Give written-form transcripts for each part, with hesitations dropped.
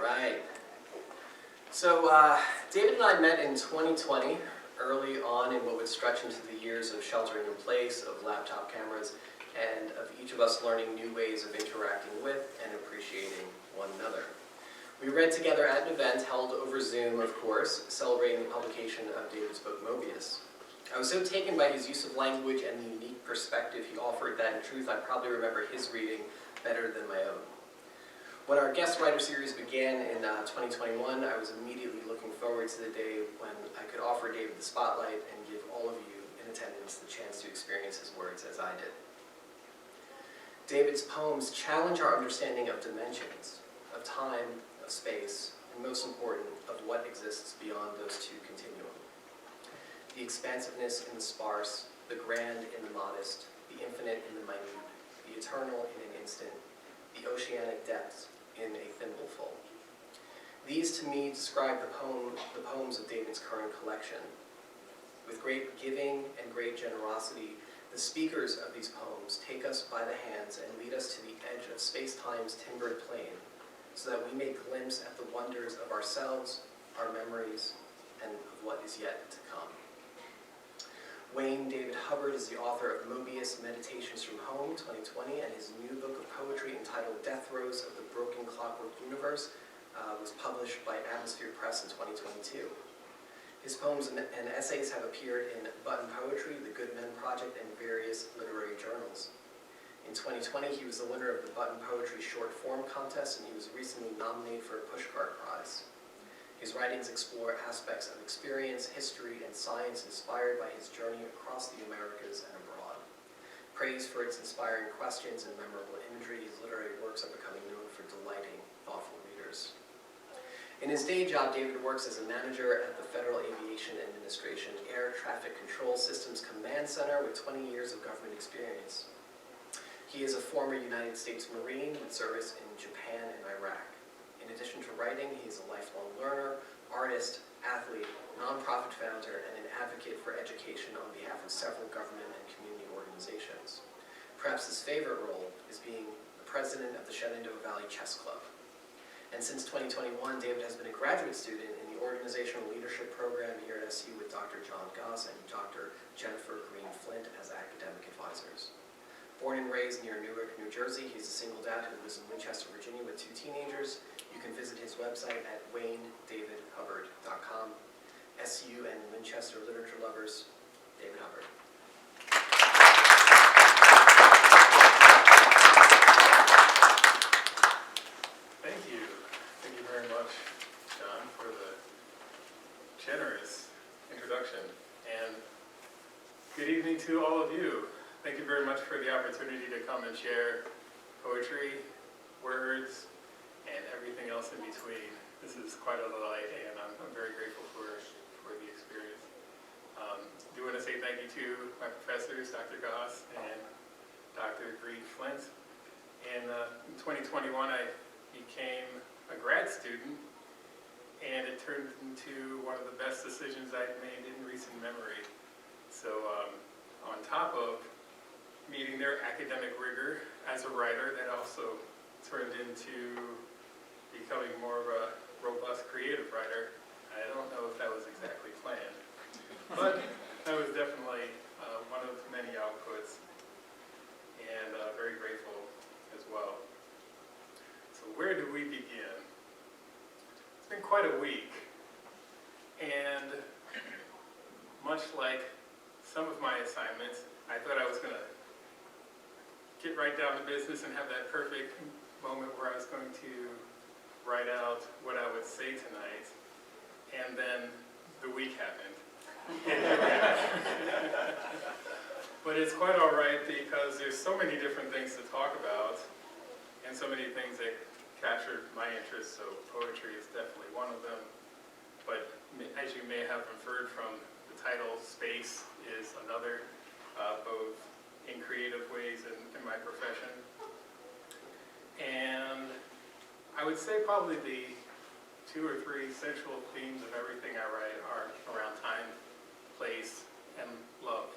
right. So David and I met in 2020, early on in what would stretch into the years of sheltering in place, of laptop cameras, and of each of us learning new ways of interacting with and appreciating one another. We read together at an event held over Zoom, of course, celebrating the publication of David's book, Mobius. I was so taken by his use of language and the unique perspective he offered that, in truth, I probably remember his reading better than my own. When our guest writer series began in 2021, I was immediately looking forward to the day when I could offer David the spotlight and give all of you in attendance the chance to experience his words as I did. David's poems challenge our understanding of dimensions, of time, of space, and most important, of what exists beyond those two continuum. The expansiveness in the sparse, the grand in the modest, the infinite in the minute, the eternal in an instant, the oceanic depths in a thimbleful. These, to me, describe the poems of David's current collection. With great giving and great generosity, the speakers of these poems take us by the hands and lead us to the edge of space-time's timbered plain, so that we may glimpse at the wonders of ourselves, our memories, and of what is yet to come. David Hubbard is the author of Mobius, Meditations from Home, 2020, and his new book of poetry entitled Throes of the Broken Clockwork Universe was published by Atmosphere Press in 2022. His poems and essays have appeared in Button Poetry, the Good Men Project, and various literary journals. In 2020, he was the winner of the Button Poetry Short Form Contest, and he was recently nominated for a Pushcart Prize. His writings explore aspects of experience, history, and science inspired by his journey across the Americas and abroad. Praised for its inspiring questions and memorable imagery, his literary works are becoming known for delighting thoughtful readers. In his day job, David works as a manager at the Federal Aviation Administration Air Traffic Control Systems Command Center with 20 years of government experience. He is a former United States Marine with service in Japan and Iraq. In addition to writing, he is a lifelong learner, artist, athlete, nonprofit founder, and an advocate for education on behalf of several government and community organizations. Perhaps his favorite role is being the president of the Shenandoah Valley Chess Club. And since 2021, David has been a graduate student in the Organizational Leadership Program here at SU with Dr. John Goss and Dr. Jennifer Green Flint as academic advisors. Born and raised near Newark, New Jersey, he's a single dad who lives in Winchester, Virginia with 2 teenagers. You can visit his website at waynedavidhubbard.com. SU and Winchester literature lovers, David Hubbard. Thank you. Thank you very much, John, for the generous introduction. And good evening to all of you. Thank you very much for the opportunity to come and share poetry, words, and everything else in between. This is quite a delight, and I'm very grateful for the experience. Do want to say thank you to my professors, Dr. Goss and Dr. Green Flint. In 2021, I became a grad student, and it turned into one of the best decisions I've made in recent memory. So on top of meeting their academic rigor as a writer, that also turned into becoming more of a robust creative writer. I don't know if that was exactly planned, but that was definitely one of many outputs, and very grateful as well. So where do we begin? It's been quite a week, and much like some of my assignments, I thought I was going to get right down to business and have that perfect moment where I was going to write out what I would say tonight, and then the week happened. But it's quite all right because there's so many different things to talk about and so many things that captured my interest, so poetry is definitely one of them. But as you may have inferred from the title, space is another, both in creative ways and in my profession. And I would say probably the 2 or 3 central themes of everything I write are around time, place, and love.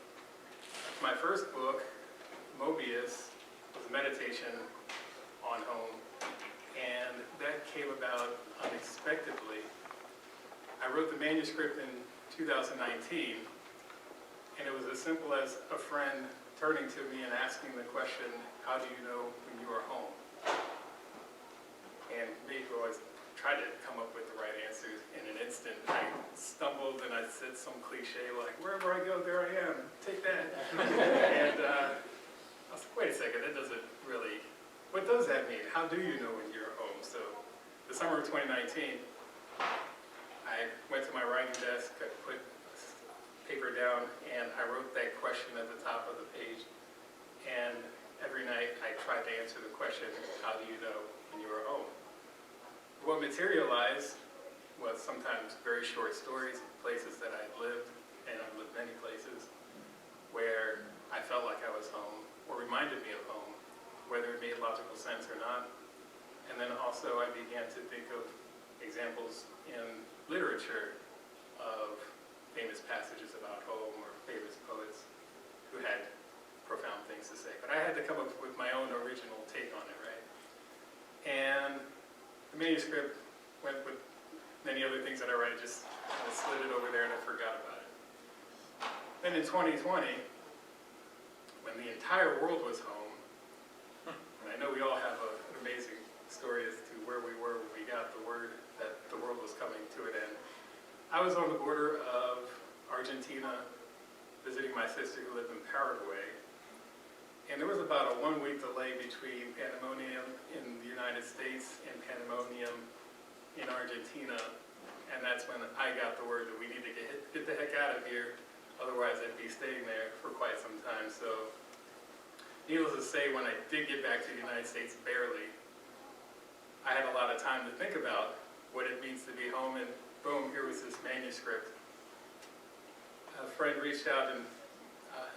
My first book, Mobius, was a meditation on home, and that came about unexpectedly. I wrote the manuscript in 2019, and it was as simple as a friend turning to me and asking the question, how do you know when you are home? And me, who always tried to come up with the right answers in an instant, I stumbled and I said some cliche like, wherever I go, there I am, take that. And I was like, wait a second, that doesn't really, what does that mean? How do you know when you're home? So the summer of 2019, I went to my writing desk, I put paper down, and I wrote that question at the top of the page. And every night I tried to answer the question, how do you know when you are home? What materialized was sometimes very short stories of places that I'd lived, and I've lived many places, where I felt like I was home, or reminded me of home, whether it made logical sense or not. And then also I began to think of examples in literature of famous passages about home or famous poets who had profound things to say. But I had to come up with my own original take on it, right? And the manuscript went with many other things that I write, just kind of slid it over there and I forgot about it. Then in 2020, when the entire world was home, and I know we all have an amazing story as to where we were when we got the word that the world was coming to an end. I was on the border of Argentina, visiting my sister who lived in Paraguay, and there was about a 1-week delay between pandemonium in the United States and pandemonium in Argentina, and that's when I got the word that we need to get the heck out of here, otherwise I'd be staying there for quite some time. So, needless to say, when I did get back to the United States, barely, I had a lot of time to think about what it means to be home, and boom, here was this manuscript. A friend reached out and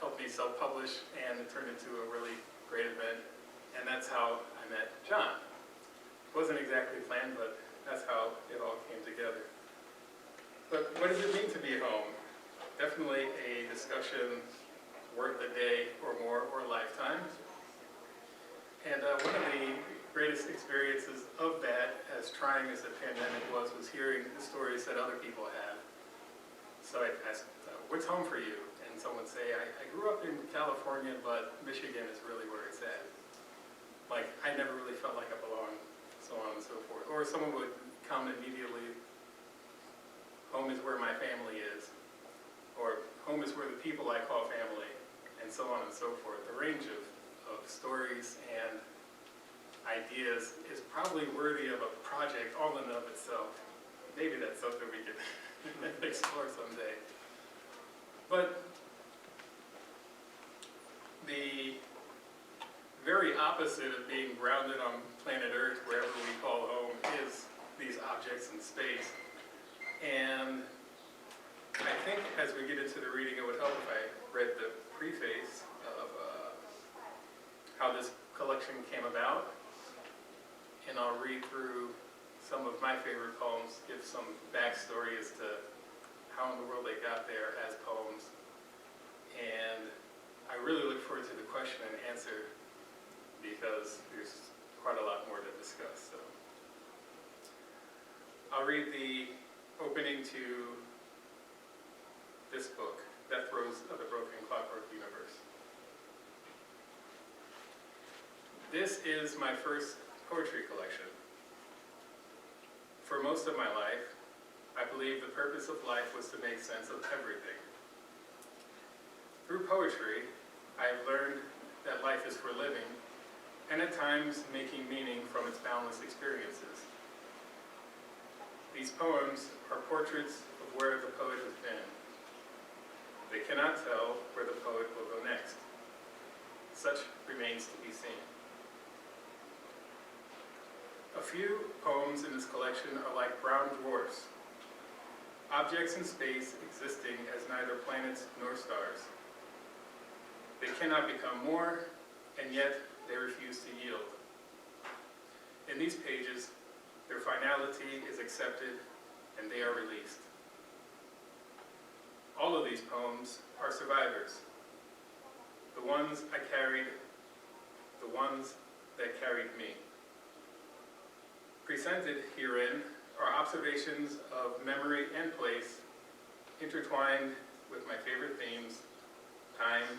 helped me self-publish, and it turned into a really great event, and that's how I met John. It wasn't exactly planned, but that's how it all came together. But what does it mean to be home? Definitely a discussion worth a day or more, or a lifetime. And one of the greatest experiences of that, as trying as the pandemic was hearing the stories that other people have. So I asked, what's home for you? And someone would say, I grew up in California, but Michigan is really where it's at. Like, I never really felt like I belonged, so on and so forth. Or someone would comment immediately, home is where my family is. Or home is where the people I call family, and so on and so forth. The range of stories and ideas is probably worthy of a project all in and of itself. Maybe that's something we could explore someday. But the very opposite of being grounded on planet Earth, wherever we call home, is these objects in space. And I think as we get into the reading, it would help if I read the preface of how this collection came about. And I'll read through some of my favorite poems, give some backstory as to how in the world they got there as poems. And I really look forward to the question and answer because there's quite a lot more to discuss. So I'll read the opening to this book, Throes of the Broken Clockwork Universe. This is my first poetry collection. For most of my life, I believed the purpose of life was to make sense of everything. Through poetry, I have learned that life is for living, and at times making meaning from its boundless experiences. These poems are portraits of where the poet has been. They cannot tell where the poet will go next. Such remains to be seen. A few poems in this collection are like brown dwarfs, objects in space existing as neither planets nor stars. They cannot become more, and yet they refuse to yield. In these pages, their finality is accepted, and they are released. All of these poems are survivors. The ones I carried, the ones that carried me. Presented herein are observations of memory and place intertwined with my favorite themes, time,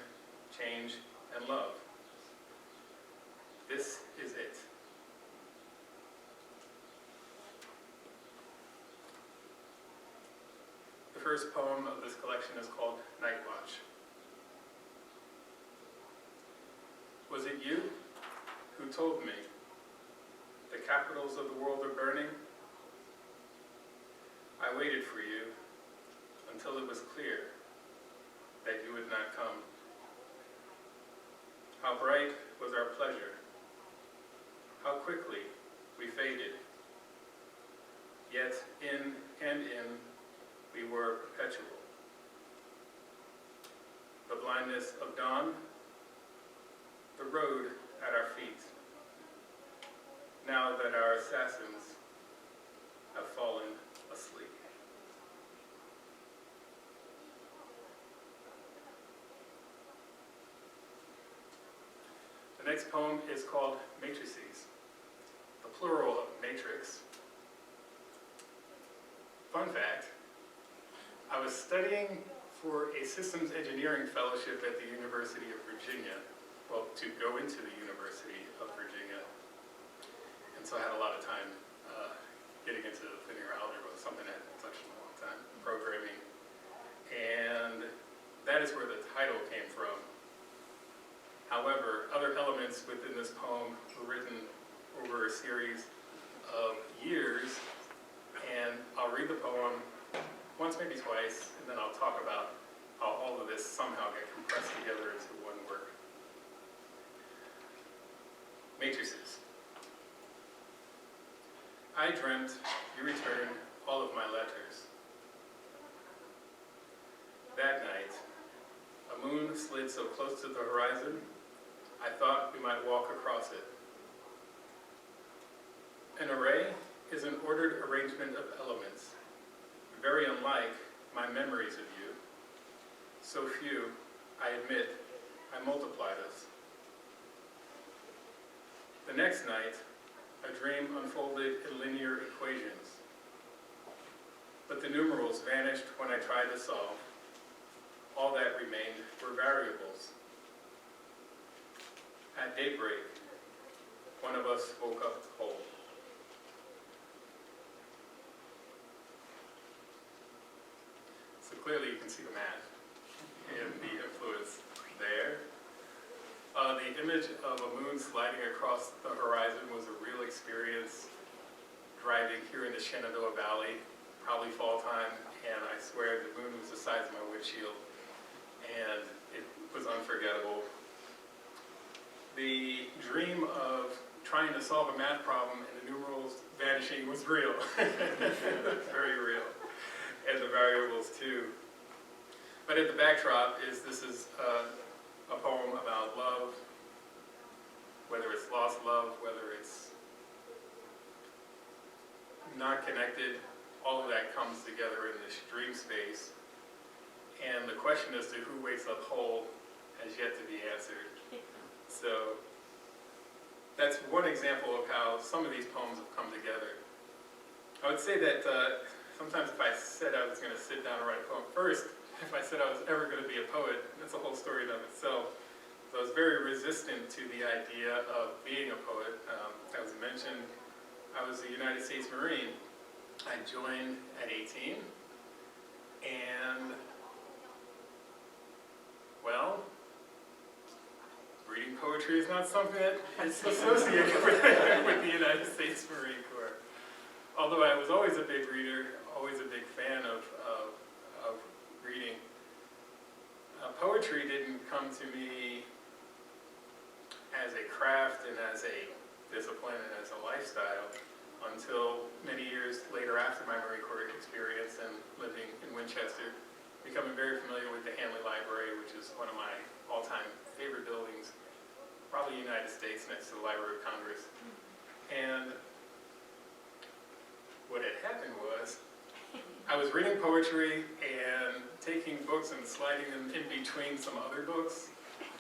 change, and love. This is it. The first poem of this collection is called Nightwatch. Was it you who told me the capitals of the world are burning? I waited for you until it was clear that you would not come. How bright was our pleasure, how quickly we faded. Yet in and in we were perpetual. The blindness of dawn, the road at our feet. Now that our assassins have fallen asleep. The next poem is called Matrices, the plural of matrix. Fun fact, I was studying for a systems engineering fellowship at the University of Virginia, well, to go into the University of Virginia. And so I had a lot of time getting into linear algebra, something I hadn't touched in a long time, programming. And that is where the title came from. However, other elements within this poem were written over a series of years, and I'll read the poem once, maybe twice, and then I'll talk about how all of this somehow get compressed together into one work. Matrices. I dreamt you returned all of my letters. That night, a moon slid so close to the horizon, I thought we might walk across it. An array is an ordered arrangement of elements, very unlike my memories of you. So few, I admit, I multiplied us. The next night, a dream unfolded in linear equations. But the numerals vanished when I tried to solve. All that remained were variables. At daybreak, one of us woke up whole. So clearly you can see the math and the influence there. The image of a moon sliding across the horizon was a real experience driving here in the Shenandoah Valley, probably fall time, and I swear the moon was the size of my windshield, and it was unforgettable. The dream of trying to solve a math problem and the numerals vanishing was real, very real, and the variables too. But at the backdrop is this is a poem about love, whether it's lost love, whether it's not connected, all of that comes together in this dream space. And the question as to who wakes up whole has yet to be answered. So that's one example of how some of these poems have come together. I would say that sometimes if I said I was going to sit down and write a poem first, if I said I was ever going to be a poet, that's a whole story in of itself. So I was very resistant to the idea of being a poet. As mentioned, I was a United States Marine. I joined at 18, and, well, reading poetry is not something that is associated with the United States Marine Corps. Although I was always a big reader, always a big fan of reading. Poetry didn't come to me as a craft and as a discipline and as a lifestyle until many years later after my Marine Corps experience and living in Winchester, becoming very familiar with the Hanley Library, which is one of my all-time favorite buildings, probably in the United States, next to the Library of Congress. And what had happened was, I was reading poetry and taking books and sliding them in between some other books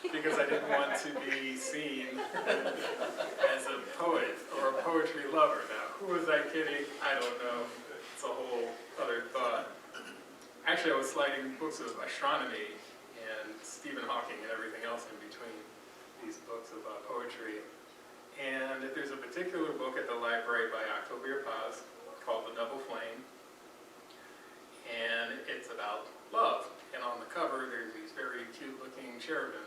because I didn't want to be seen as a poet or a poetry lover now. who was I kidding? I don't know. It's a whole other thought. Actually, I was sliding books of astronomy and Stephen Hawking and everything else in between these books of poetry. And there's a particular book at the library by Octavia Paz called The Double Flame. And it's about love. And on the cover, there's these very cute-looking cherubim.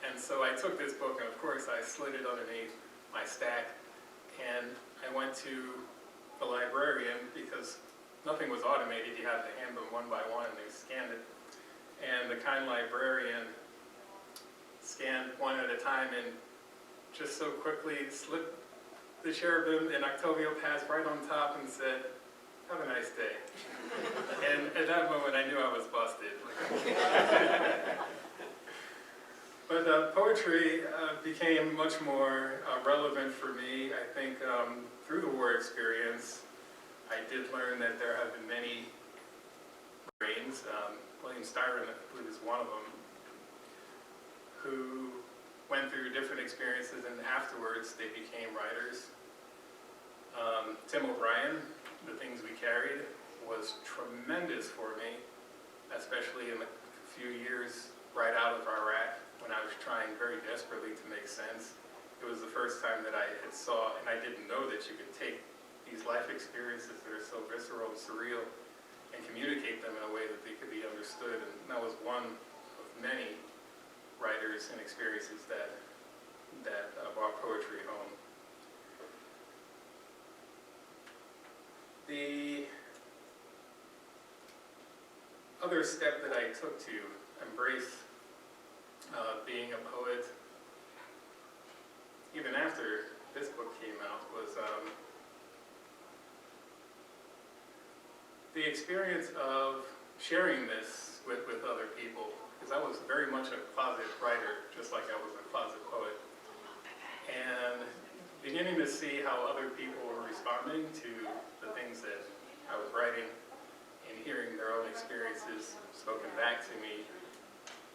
And so I took this book, and of course, I slid it underneath my stack. And I went to the librarian because nothing was automated. You had to hand them one by one, and they scanned it. And the kind librarian scanned one at a time and just so quickly slipped the cherubim and Octavio Paz right on top and said, "Have a nice day." And at that moment, I knew I was busted. But poetry became much more relevant for me. I think through the war experience, I did learn that there have been many brains, William Styron, I believe, is one of them, who went through different experiences and afterwards they became writers. Tim O'Brien, The Things We Carried, was tremendous for me, especially in the few years right out of Iraq when I was trying very desperately to make sense. It was the first time that I had saw, and I didn't know that you could take these life experiences that are so visceral and surreal and communicate them in a way that they could be understood. And that was one of many writers and experiences that brought poetry home. The other step that I took to embrace being a poet, even after this book came out, was the experience of sharing this with other people, because I was very much a closet writer, just like I was a closet poet. And beginning to see how other people were responding to the things that I was writing and hearing their own experiences spoken back to me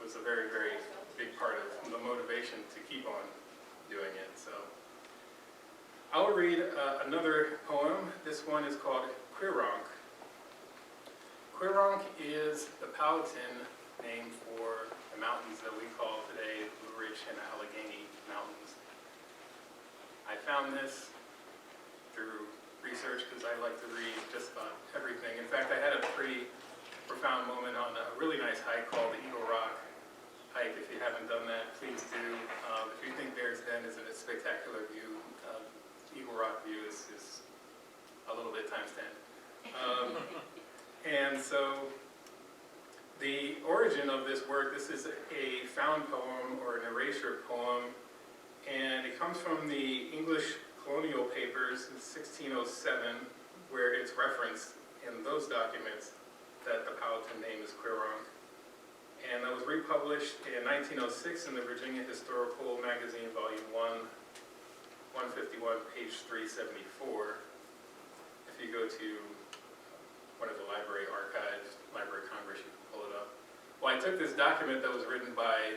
was a very, very big part of the motivation to keep on doing it. So I'll read another poem. This one is called Quirank. Quirank is the Powhatan name for the mountains that we call today the Blue Ridge and Allegheny Mountains. I found this through research because I like to read just about everything. In fact, I had a pretty profound moment on a really nice hike called the Eagle Rock hike. If you haven't done that, please do. If you think Bears Den is a spectacular view, Eagle Rock view is a little bit times 10. And so the origin of this work, this is a found poem or an erasure poem, and it comes from the English colonial papers in 1607, where it's referenced in those documents that the Powhatan name is Quirank. And that was republished in 1906 in the Virginia Historical Magazine, Volume 1, 151, page 374. If you go to one of the library archives, Library of Congress, you can pull it up. Well, I took this document that was written by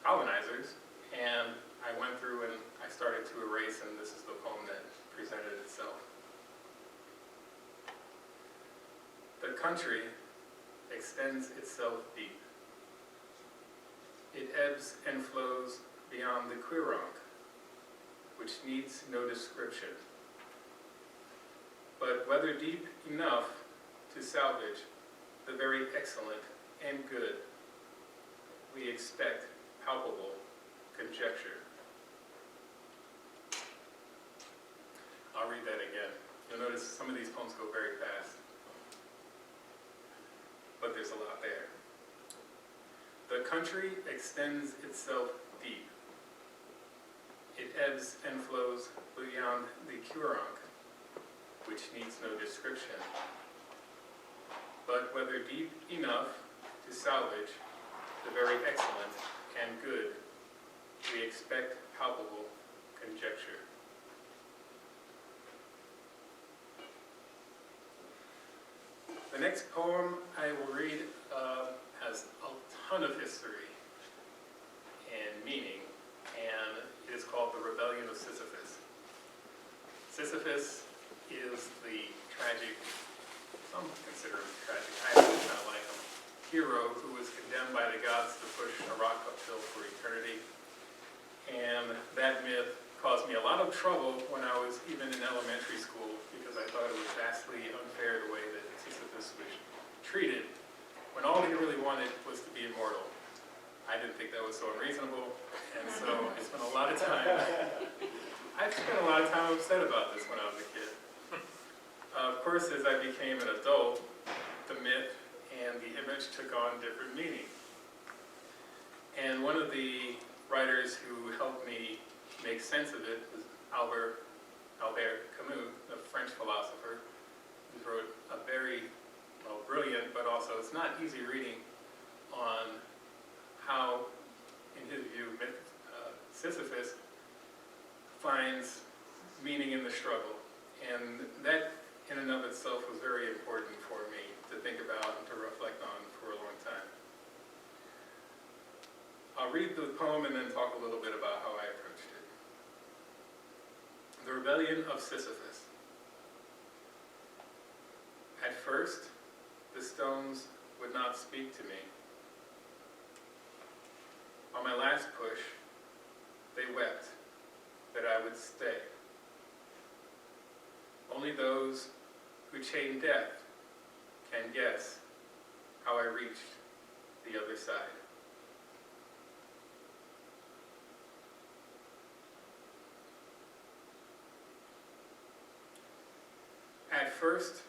colonizers, and I went through and I started to erase, and this is the poem that presented itself. The country extends itself deep. It ebbs and flows beyond the Quirank, which needs no description. But whether deep enough to salvage the very excellent and good, we expect palpable conjecture. I'll read that again. You'll notice some of these poems go very fast, but there's a lot there. The country extends itself deep. It ebbs and flows beyond the Quirank, which needs no description. But whether deep enough to salvage the very excellent and good, we expect palpable conjecture. The next poem I will read has a ton of history and meaning, and it is called The Rebellion of Sisyphus. Sisyphus Sisyphus is the tragic, some consider him tragic, I don't kind of like him, hero who was condemned by the gods to push a rock uphill for eternity. And that myth caused me a lot of trouble when I was even in elementary school, because I thought it was vastly unfair the way that Sisyphus was treated, when all he really wanted was to be immortal. I didn't think that was so unreasonable, and so I spent a lot of time upset about this when I was a kid. Of course, as I became an adult, the myth and the image took on different meaning. And one of the writers who helped me make sense of it was Albert Camus, a French philosopher, who wrote a very brilliant, but also it's not easy reading, on how, in his view, Sisyphus finds meaning in the struggle. And that, in and of itself, was very important for me to think about and to reflect on for a long time. I'll read the poem and then talk a little bit about how I approached it. The Rebellion of Sisyphus. At first, the stones would not speak to me. On my last push, they wept that I would stay. Only those who chain death can guess how I reached the other side. At first,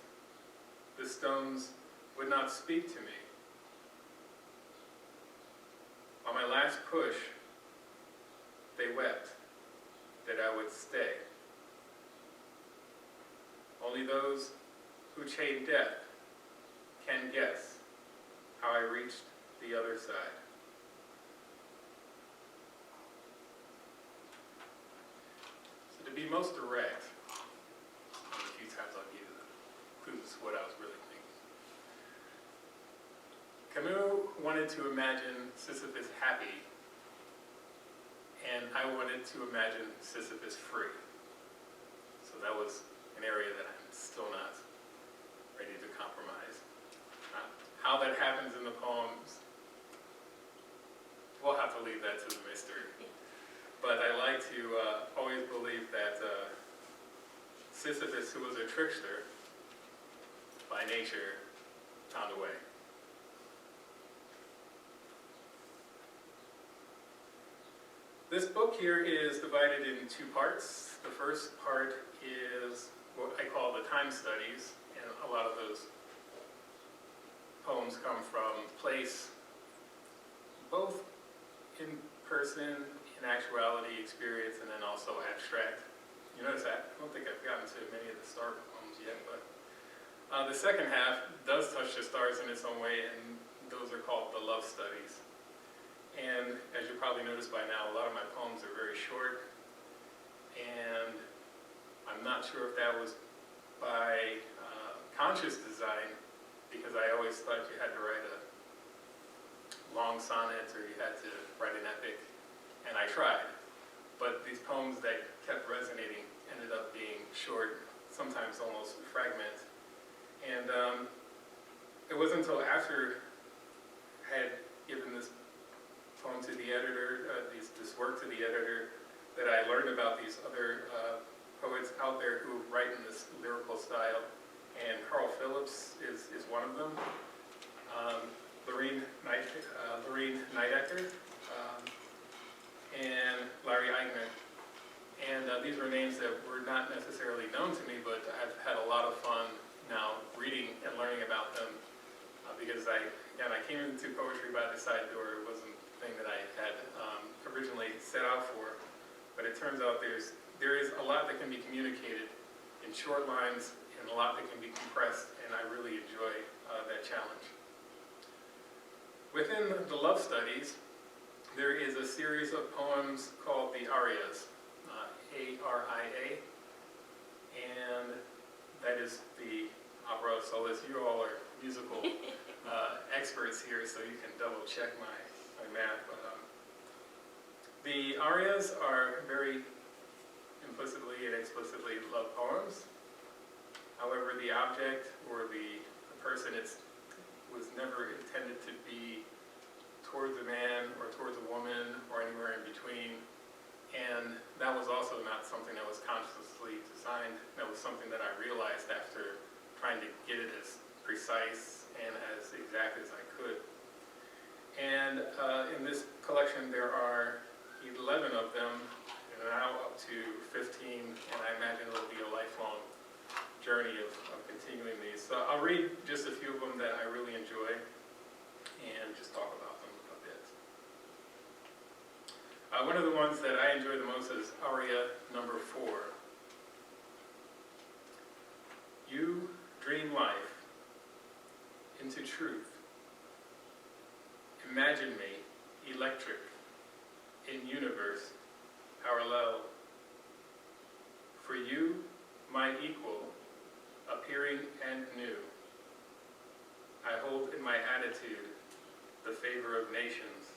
the stones would not speak to me. On my last push, they wept that I would stay. Only those who chain death can guess how I reached the other side. So to be most direct, a few times I'll give you the clues what I was really thinking. Camus wanted to imagine Sisyphus happy, and I wanted to imagine Sisyphus free. So that was an area that I'm still not ready to compromise. How that happens in the poems, we'll have to leave that to the mystery. But I like to always believe that Sisyphus, who was a trickster by nature, found a way. This book here is divided in two parts. The first part is what I call the time studies, and a lot of those poems come from place, both in person, in actuality, experience, and then also abstract. You notice that? I don't think I've gotten to many of the star poems yet, but the second half does touch the stars in its own way, and those are called the love studies. And as you probably noticed by now, a lot of my poems are very short, and I'm not sure if that was by conscious design, because I always thought you had to write a long sonnet or you had to write an epic, and I tried. But these poems that kept resonating ended up being short, sometimes almost a fragment. And it wasn't until after I had given this poem to the editor, this work to the editor, that I learned about these other poets out there who write in this lyrical style, and Carl Phillips is one of them. Lorene Nightwatch, and Larry Eigner. And these were names that were not necessarily known to me, but I've had a lot of fun now reading and learning about them, because I came into poetry by the side door. It wasn't the thing that I had originally set out for, but it turns out there is a lot that can be communicated in short lines and a lot that can be compressed, and I really enjoy that challenge. Within the love studies, there is a series of poems called the Arias, A-R-I-A, and that is the opera solis. You all are musical experts here, so you can double check my math. But the arias are very implicitly and explicitly love poems. However, the object or the person was never intended to be towards a man or towards a woman or anywhere in between. And that was also not something that was consciously designed. That was something that I realized after trying to get it as precise and as exact as I could. And in this collection there are 11 of them, and now up to 15, and I imagine it'll be a lifelong journey of continuing these. So I'll read just a few of them that I really enjoy and just talk about them a bit. One of the ones that I enjoy the most is Aria number 4. You dream life into truth. Imagine me electric in universe parallel. For you, my equal, appearing and new. I hold in my attitude the favor of nations.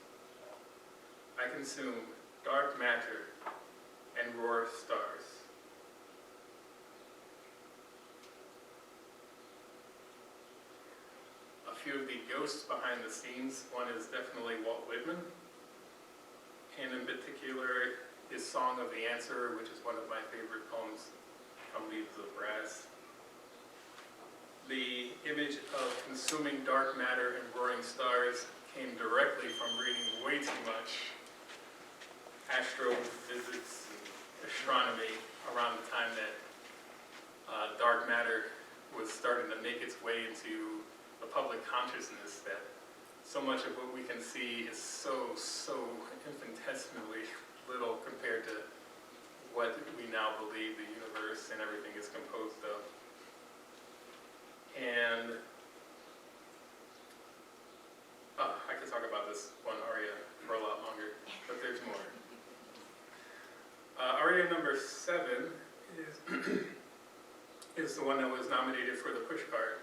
I consume dark matter and roar stars. A few of the ghosts behind the scenes. One is definitely Walt Whitman, and in particular his Song of the Answer, which is one of my favorite poems from Leaves of Grass. The image of consuming dark matter and roaring stars came directly from reading way too much astrophysics and astronomy around the time that dark matter was starting to make its way into the public consciousness, that so much of what we can see is so infinitesimally little compared to what we now believe the universe and everything is composed of. And I could talk about this one aria for a lot longer, but there's more. Aria number 7 is the one that was nominated for the Pushcart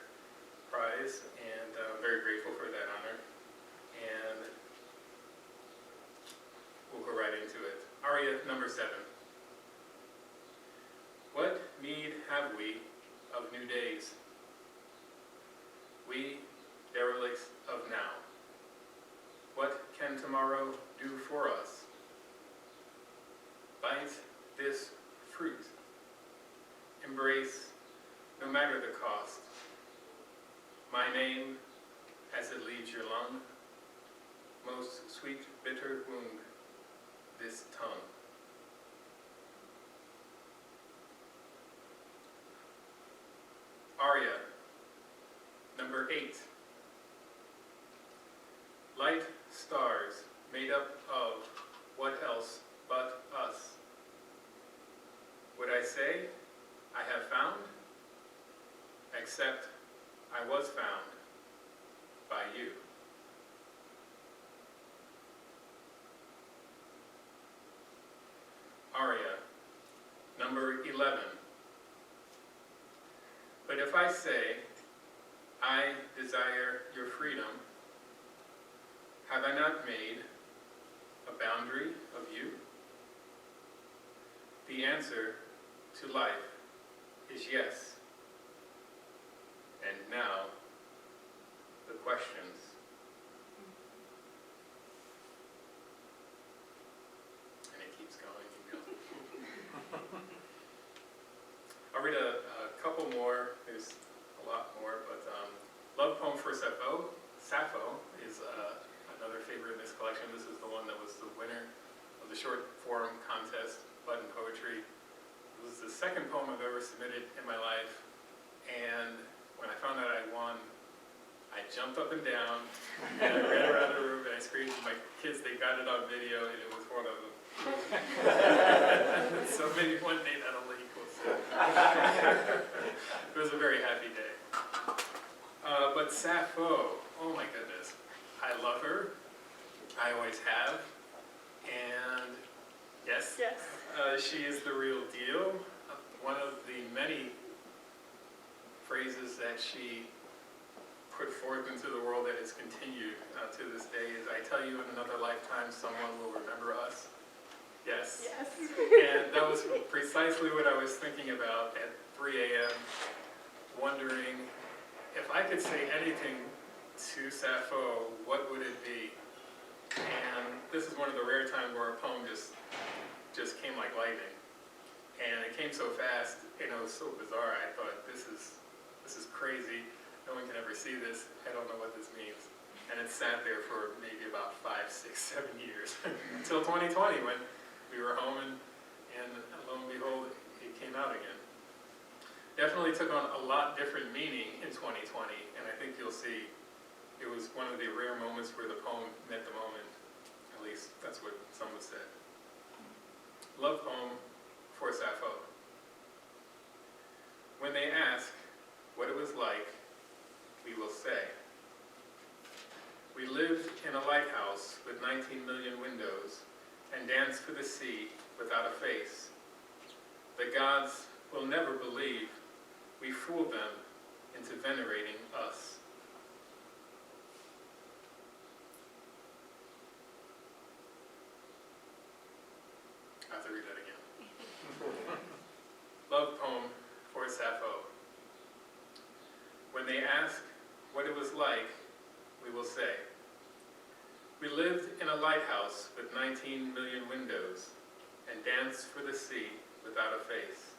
Prize, and I'm very grateful for that honor. And we'll go right into it. Aria number 7. What need have we of new days? We, derelicts of now. What can tomorrow do for us? Bite this fruit. Embrace, no matter the cost. My name, as it leaves your lung, most sweet, bitter wound, this tongue. Aria, number 8. Light stars made up of what else but us? Would I say I have found? Except I was found by you. Aria, number 11. But if I say, I desire your freedom, have I not made a boundary of you? The answer to life is yes. And now, the questions. And it keeps going and going. I'll read a couple more. There's a lot more, but Love Poem for Sappho. Sappho is another favorite in this collection. This is the one that was the winner of the short form contest, Button Poetry. It was the second poem I've ever submitted in my life, and when I found out I won, I jumped up and down, and I ran around the room, and I screamed to my kids. They got it on video, and it was one of them. So maybe one day that'll equal it. It was a very happy day. But Sappho, oh my goodness. I love her. I always have. And yes, she is the real deal. One of the many phrases that she put forth into the world that has continued to this day is, I tell you, in another lifetime, someone will remember us. Yes, Yes. Yes. And that was precisely what I was thinking about at 3 a.m., wondering if I could say anything to Sappho, what would it be? And this is one of the rare times where a poem just came like lightning. And it came so fast, and it was so bizarre. I thought, this is crazy. No one can ever see this. I don't know what this means. And it sat there for maybe about 5, 6, 7 years until 2020 when we were home and lo and behold, it came out again. Definitely took on a lot different meaning in 2020, and I think you'll see it was one of the rare moments where the poem met the moment. At least that's what some would say. Love poem for Sappho. When they ask what it was like, we will say, we lived in a lighthouse with 19 million windows and danced for the sea without a face. The gods will never believe we fooled them into venerating us. I have to read that again. Love poem for Sappho. When they ask what it was like, we will say, we lived in a lighthouse with 19 million windows and danced for the sea without a face.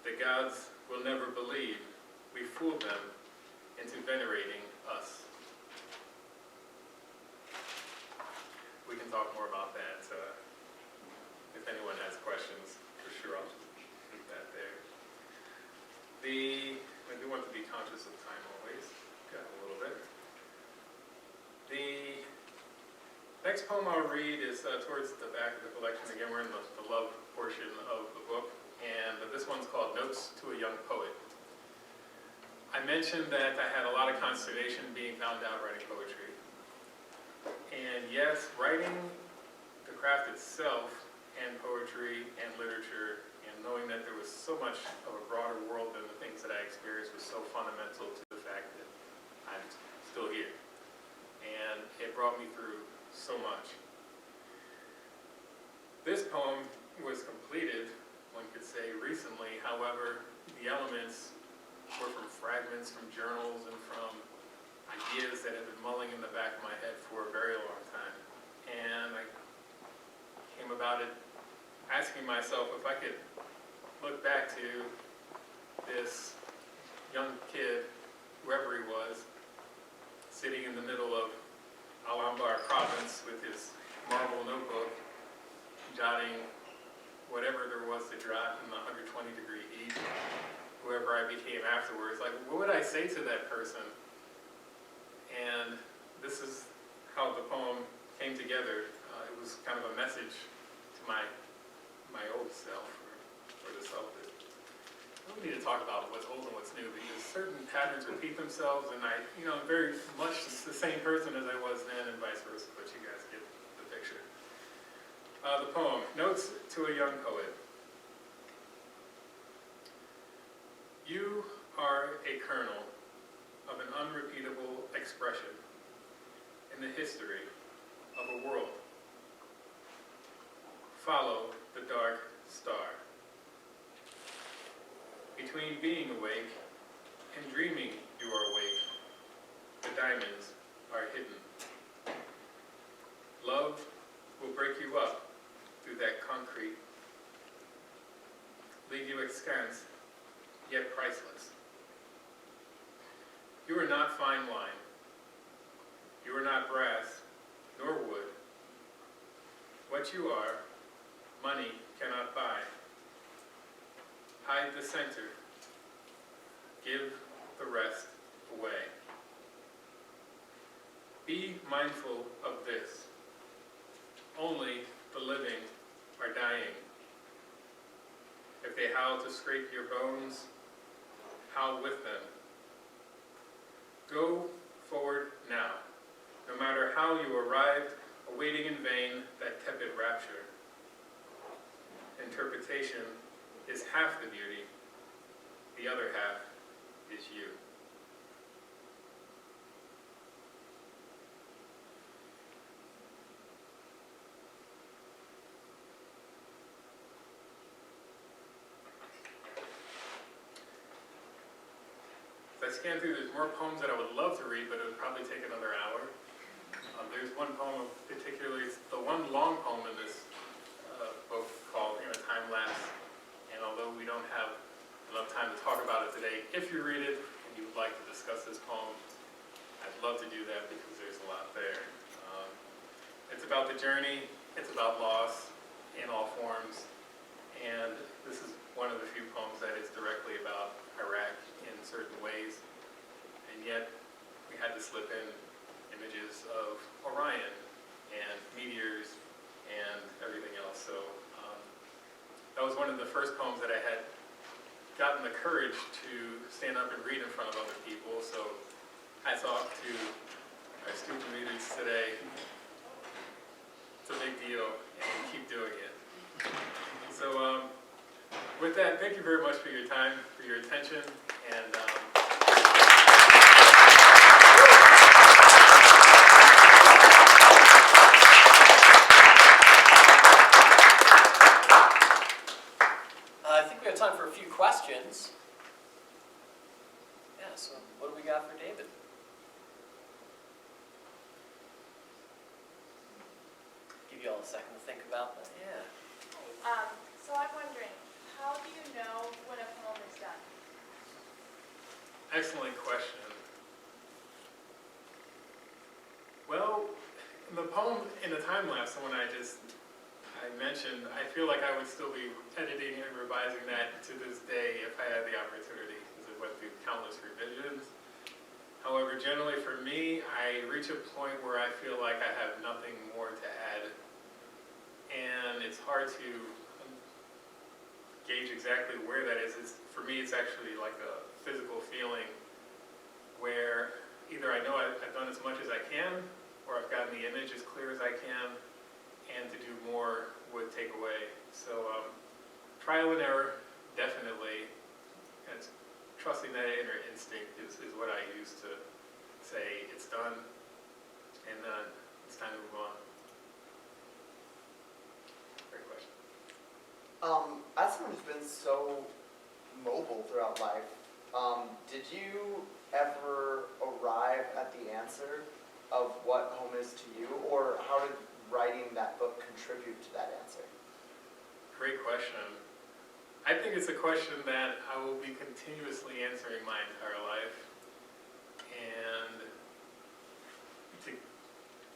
The gods will never believe we fooled them into venerating us. We can talk more about that. If anyone has questions, for sure I'll just leave that there. I do want to be conscious of time always. Got a little bit. The next poem I'll read is towards the back of the collection. Again, we're in the love portion of the book, and this one's called Notes to a Young Poet. I mentioned that I had a lot of consternation being found out writing poetry. And yes, writing the craft itself and poetry and literature and knowing that there was so much of a broader world than the things that I experienced was so fundamental to the fact that I'm still here. And it brought me through so much. This poem was completed, one could say, recently. However, the elements were from fragments from journals and from ideas that had been mulling in the back of my head for a very long time. And I came about it asking myself if I could look back to this young kid, whoever he was, sitting in the middle of Al-Anbar province with his marble notebook, jotting whatever there was to jot in the 120-degree heat, whoever I became afterwards. Like, what would I say to that person? And this is how the poem came together. It was kind of a message to my old self, or the self that we need to talk about what's old and what's new, because certain patterns repeat themselves, and I'm very much the same person as I was then, and vice versa, but you guys get the picture. The poem, Notes to a Young Poet. You are a kernel of an unrepeatable expression in the history of a world. Follow the dark star. Between being awake and dreaming you are awake, the diamonds are hidden. Love will break you up through that concrete, leave you askance, yet priceless. You are not fine wine. You are not brass, nor wood. What you are, money cannot buy. Hide the center. Give the rest away. Be mindful of this. Only the living are dying. If they howl to scrape your bones, howl with them. Go forward now, no matter how you arrived, awaiting in vain that tepid rapture. Interpretation is half the beauty, the other half is you. I scan through, there's more poems that I would love to read, but it would probably take another hour. There's one poem particularly, it's the one long poem in this book called Time Lapse. And although we don't have enough time to talk about it today, if you read it and you would like to discuss this poem, I'd love to do that because there's a lot there. It's about the journey, it's about loss in all forms, and this is one of the few poems that is directly about Iraq in certain ways, and yet we had to slip in images of Orion and meteors and everything else. So that was one of the first poems that I had gotten the courage to stand up and read in front of other people. So hats off to our student readers today. It's a big deal, and keep doing it. So with that, thank you very much for your time, for your attention, and I think we have time for a few questions. Yeah, so what do we got for David? Give you all a second to think about that. Yeah. So I'm wondering, how do you know when a poem is done? excellent question. Well, in the poem, in the time lapse, the one I mentioned, I feel like I would still be editing and revising that to this day if I had the opportunity, because it went through countless revisions. However, generally for me, I reach a point where I feel like I have nothing more to add. And it's hard to gauge exactly where that is. For me, it's actually like a physical feeling where either I know I've done as much as I can, or I've gotten the image as clear as I can, and to do more would take away. So trial and error, definitely. And it's trusting that inner instinct is what I use to say it's done, and it's time to move on. Great question. As someone who's been so mobile throughout life, did you ever arrive at the answer of what home is to you, or how did writing that book contribute to that answer? Great question. I think it's a question that I will be continuously answering my entire life. And to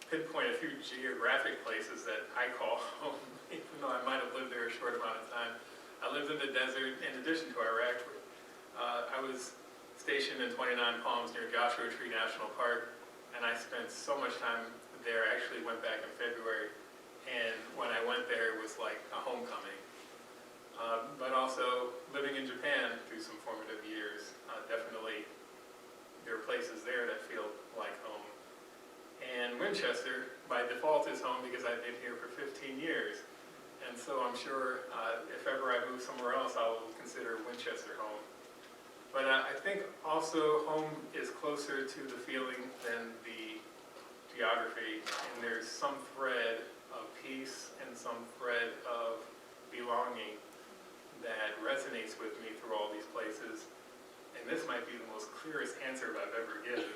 pinpoint a few geographic places that I call home, even though I might have lived there a short amount of time. I lived in the desert in addition to Iraq. I was stationed in 29 Palms near Joshua Tree National Park, and I spent so much time there. I actually went back in February, and when I went there, it was like a homecoming. But also living in Japan through some formative years, definitely there are places there that feel like home. And Winchester, by default, is home because I've been here for 15 years. And so I'm sure if ever I move somewhere else, I'll consider Winchester home. But I think also home is closer to the feeling than the geography. And there's some thread of peace and some thread of belonging that resonates with me through all these places. And this might be the most clearest answer I've ever given.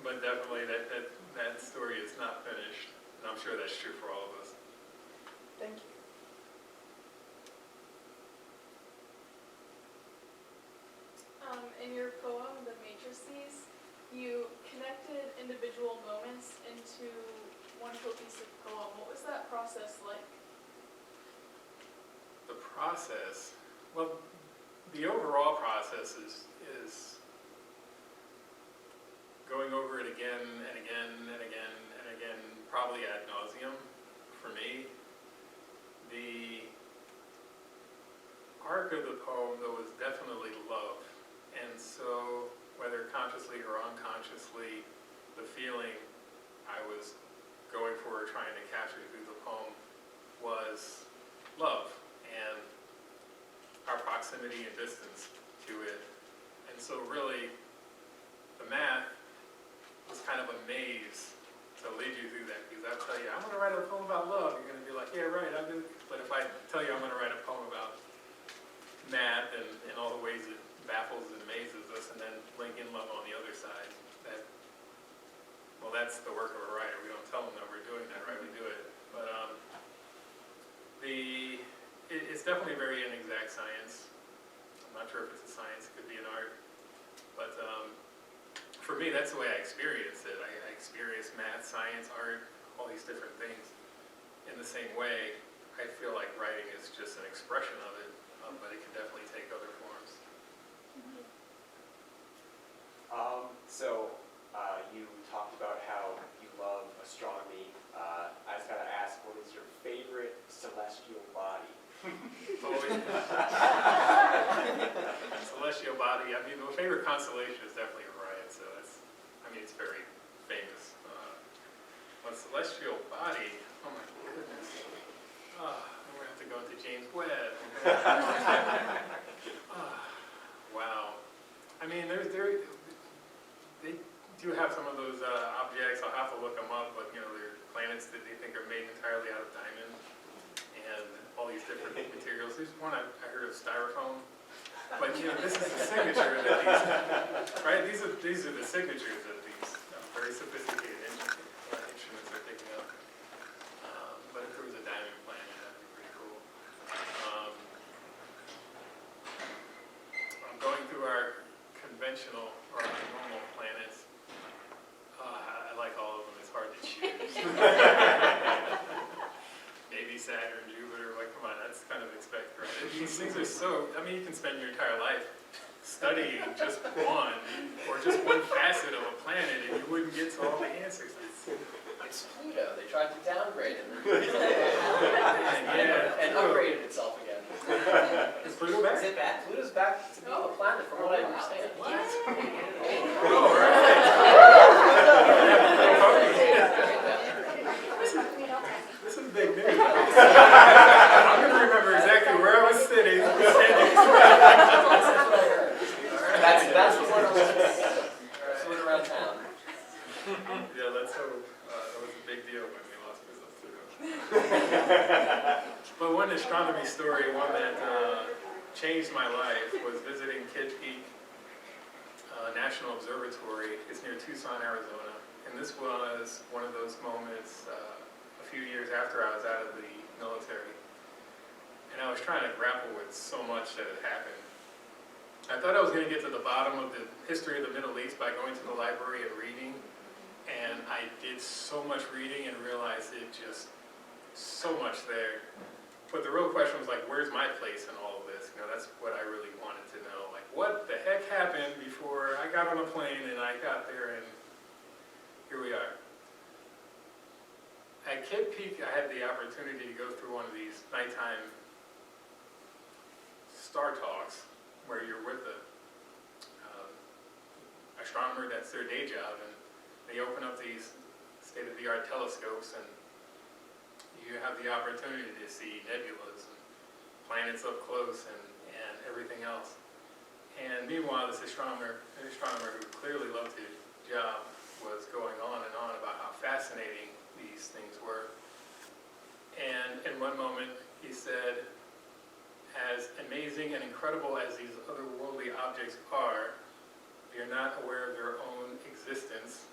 But definitely that story is not finished. And I'm sure that's true for all of us. Thank you. In your poem, The Matrices, you connected individual moments into one cohesive poem. What was that process like? The process, well, the overall process is going over it again and again and again and again, probably ad nauseum for me. The arc of the poem, though, is definitely love. And so, whether consciously or unconsciously, the feeling I was going for or trying to capture through the poem was love and our proximity and distance to it. And so really, the math was kind of a maze to lead you through that, because I'll tell you, I'm going to write a poem about love. You're going to be like, yeah, right, I do. But if I tell you I'm going to write a poem about math and all in love on the other side. Well, that's the work of a writer. We don't tell them that we're doing that, right? We do it. But it's definitely very inexact science. I'm not sure if it's a science, it could be an art. But for me, that's the way I experience it. I experience math, science, art, all these different things in the same way. I feel like writing is just an expression of it, but it can definitely take other forms. You talked about how you love astronomy. I just gotta ask, what is your favorite celestial body? Celestial body. I mean, my favorite constellation is definitely Orion. So it's very famous. But celestial body. Oh my goodness. I'm gonna have to go into James Webb. Wow. I mean, they do have some of those objects. I'll have to look them up, but they're planets that they think are made entirely out of diamond and all these different materials. There's one I heard of styrofoam, but this is the signature that these, right? These are the signatures that these very sophisticated instruments are picking up. But if there was a diamond planet, that'd be pretty cool. I'm going through our conventional or our normal planets. I like all of them. It's hard to choose. Maybe Saturn, Jupiter. Like, come on, that's kind of expected, right? These things are so. I mean, you can spend your entire life studying just one or just one facet of a planet, and you wouldn't get to all the answers. It's Pluto. They tried to downgrade it. Yeah. And upgraded itself again. Is Pluto back? Is it back? Pluto's back to being a planet, from what I understand. Oh, right. This is big news. I'm going to remember exactly where I was sitting. That's the word around town. Yeah, let's hope. That was a big deal when we lost business too. But one astronomy story, one that changed my life, was visiting Kidd Peak National Observatory. It's near Tucson, Arizona. And this was one of those moments a few years after I was out of the military. And I was trying to grapple with so much that had happened. I thought I was going to get to the bottom of the history of the Middle East by going to the library and reading. And I did so much reading and realized it just so much there. But the real question was like, where's my place in all of this? That's what I really wanted to know. Like, what the heck happened before I got on a plane and I got there and here we are. At Kidd Peak, I had the opportunity to go through one of these nighttime star talks where you're with the astronomer, that's their day job, and they open up these state-of-the-art telescopes and you have the opportunity to see nebulas and planets up close and everything else. And meanwhile, this astronomer who clearly loved his job was going on and on about how fascinating these things were. And in one moment, he said, as amazing and incredible as these otherworldly objects are, they're not aware of their own existence,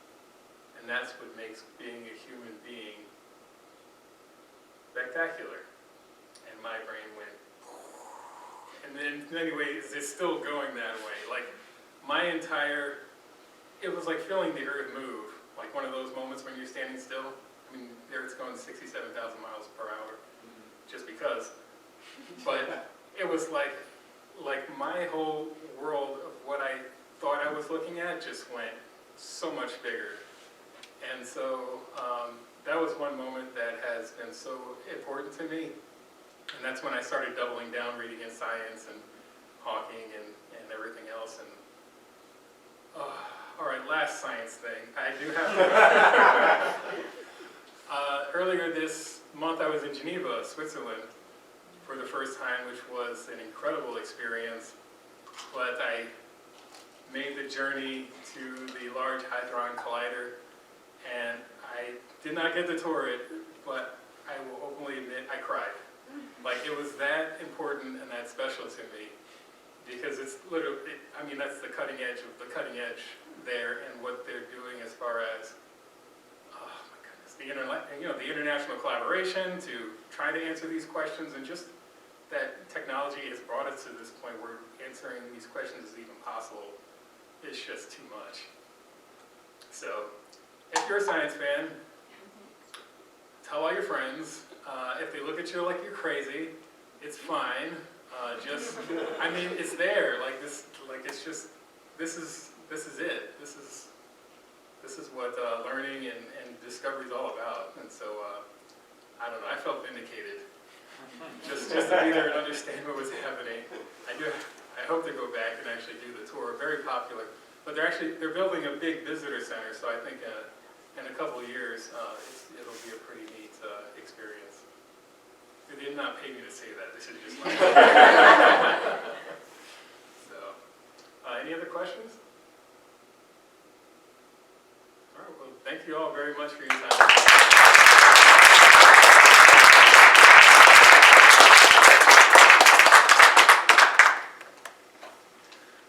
and that's what makes being a human being spectacular. And my brain went, and then anyways, it's still going that way. Like, it was like feeling the earth move, like one of those moments when you're standing still. I mean, the earth's going 67,000 miles per hour, just because. But it was like my whole world of what I thought I was looking at just went so much bigger. And so that was one moment that has been so important to me. And that's when I started doubling down, reading in science and Hawking and everything else. And all right, last science thing. I do have to. Earlier this month, I was in Geneva, Switzerland, for the first time, which was an incredible experience. But I made the journey to the Large Hadron Collider, and I did not get to tour it, but I will openly admit I cried. Like, it was that important and that special to me because it's literally, I mean, that's the cutting edge of the cutting edge there, and what they're doing as far as, oh my goodness, the international collaboration to try to answer these questions, and just that technology has brought us to this point where answering these questions is even possible. It's just too much. So, if you're a science fan, tell all your friends. If they look at you like you're crazy, it's fine. I mean, it's there. Like this. Like it's just. This is it. This is what learning and discovery is all about. And so, I don't know. I felt vindicated. Just to be there and understand what was happening. I hope to go back and actually do the tour. Very popular, but they're building a big visitor center. So I think in a couple of years, it'll be a pretty neat experience. They did not pay me to say that. This is just my. So, any other questions? All right. Well, thank you all very much for your time.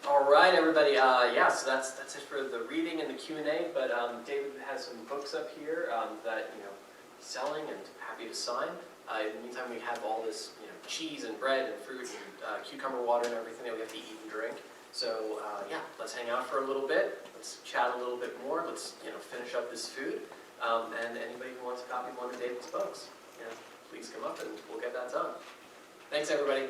All right, everybody. Yeah, so that's it for the reading and the Q&A. But David has some books up here that he's selling and happy to sign. In the meantime, we have all this cheese and bread and fruit and cucumber water and everything that we have to eat and drink. So yeah, let's hang out for a little bit. Let's chat a little bit more. Let's finish up this food. And anybody who wants a copy of one of David's books, please come up and we'll get that done. Thanks, everybody.